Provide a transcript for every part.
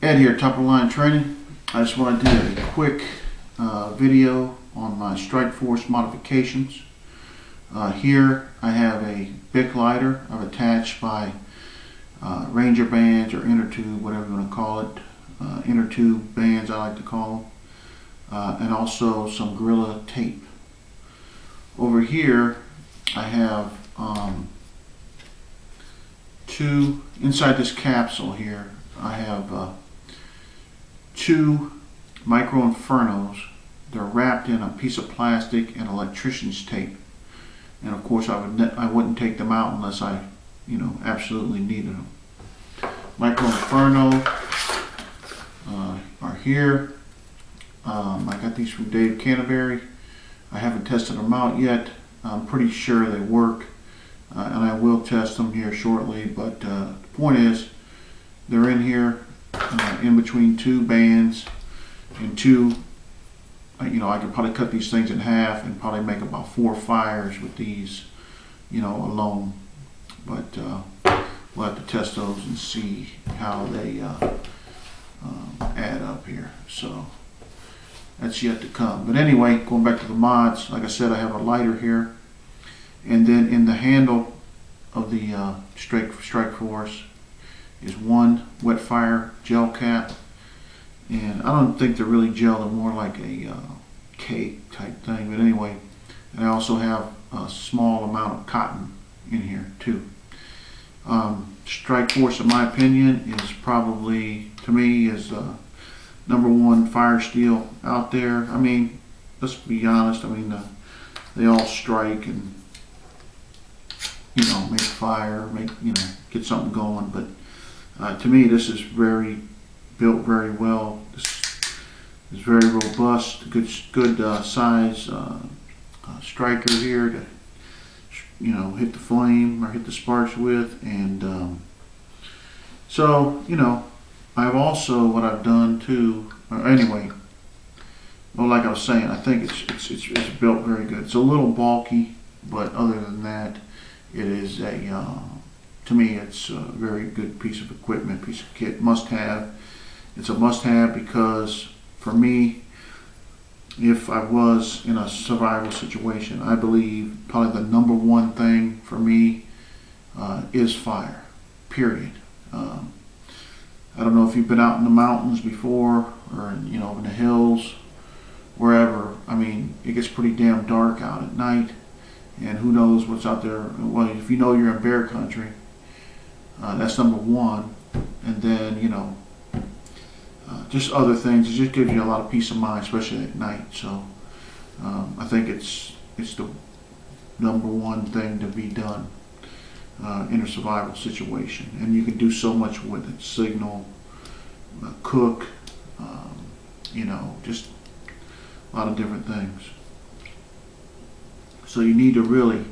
Ed here, Top of the Line Training. I just want to do a quick video on my StrikeForce modifications. Here I have a BIC lighter I've attached by Ranger bands or inner tube, whatever you want to call it. Inner tube bands I like to call them. And also some Gorilla tape. Over here I have two, inside this capsule here, I have two Micro Infernos. They're wrapped in a piece of plastic and electrician's tape. And of course I wouldn't take them out unless I, absolutely needed them. Micro Inferno are here. I got these from Dave Canterbury. I haven't tested them out yet. I'm pretty sure they work, and I will test them here shortly. But the point is, they're in here, in between two bands, and two. I could probably cut these things in half and probably make about 4 fires with these, alone. But we'll have to test those and see how they add up here. So that's yet to come. But anyway, going back to the mods, like I said, I have a lighter here, and then in the handle of the StrikeForce is one Wetfire gel cap. And I don't think they're really gel, they're more like a cake type thing. But anyway, and I also have a small amount of cotton in here too. StrikeForce, in my opinion, is probably, to me, is the #1 fire steel out there. I mean, let's be honest. I mean, they all strike and make fire, get something going. But to me, this is built very well. This is very robust, good size striker here to hit the flame or hit the sparks with. And so I've also, what I've done too, anyway, well, like I was saying, I think it's built very good. It's a little bulky, but other than that, it is to me, it's a very good piece of equipment, piece of kit, must have. It's a must-have because, for me, if I was in a survival situation, I believe probably the #1 thing for me is fire, period. I don't know if you've been out in the mountains before or in the hills, wherever. I mean, it gets pretty damn dark out at night, and who knows what's out there. Well, if you're in bear country, that's #1, and then just other things. It just gives you a lot of peace of mind, especially at night. So I think it's the #1 thing to be done in a survival situation, and you can do so much with it. Signal, cook, just a lot of different things. So you need to really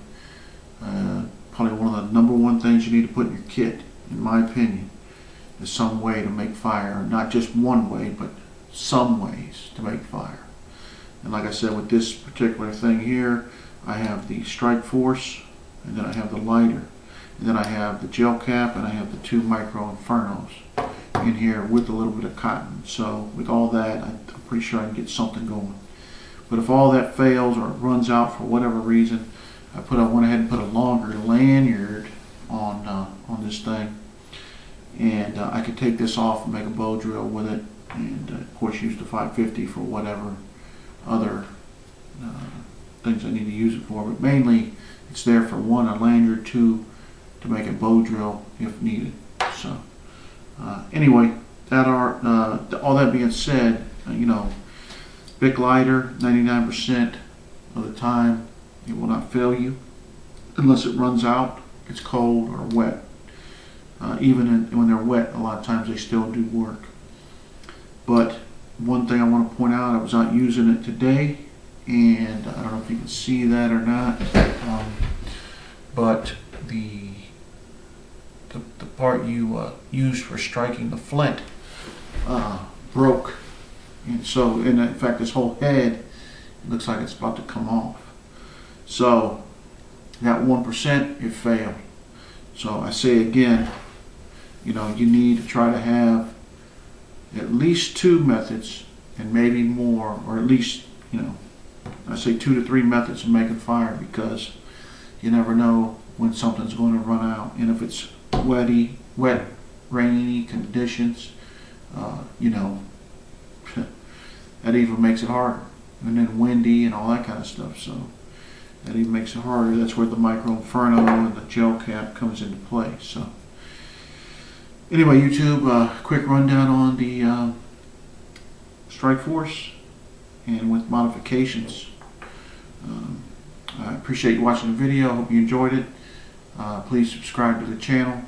probably one of the #1 things you need to put in your kit, in my opinion, is some way to make fire. Not just one way, but some ways to make fire. And like I said, with this particular thing here, I have the StrikeForce, and then I have the lighter, and then I have the gel cap, and I have the 2 Micro Infernos in here with a little bit of cotton. So with all that, I'm pretty sure I can get something going. But if all that fails or it runs out for whatever reason, I went ahead and put a longer lanyard on this thing. And I could take this off and make a bow drill with it, and of course use the 550 for whatever other things I need to use it for. But mainly it's there for 1, a lanyard, 2, to make a bow drill if needed. So anyway, all that being said, BIC lighter, 99% of the time it will not fail you unless it runs out, it's cold or wet. Even when they're wet, a lot of times they still do work. But one thing I want to point out, I was out using it today, and I don't know if you can see that or not, but the part you used for striking the flint broke, and so in fact this whole head, it looks like it's about to come off. So that 1%, it failed. So I say again, you need to try to have at least 2 methods and maybe more, or at least, you know, I say 2 to 3 methods of making fire, because you never know when something's going to run out. And if it's wet, rainy conditions, you know, that even makes it harder. And then windy and all that kind of stuff, so that even makes it harder. That's where the Micro Inferno and the gel cap comes into play. So anyway, YouTube, quick rundown on the StrikeForce and with modifications. I appreciate you watching the video. I hope you enjoyed it. Please subscribe to the channel.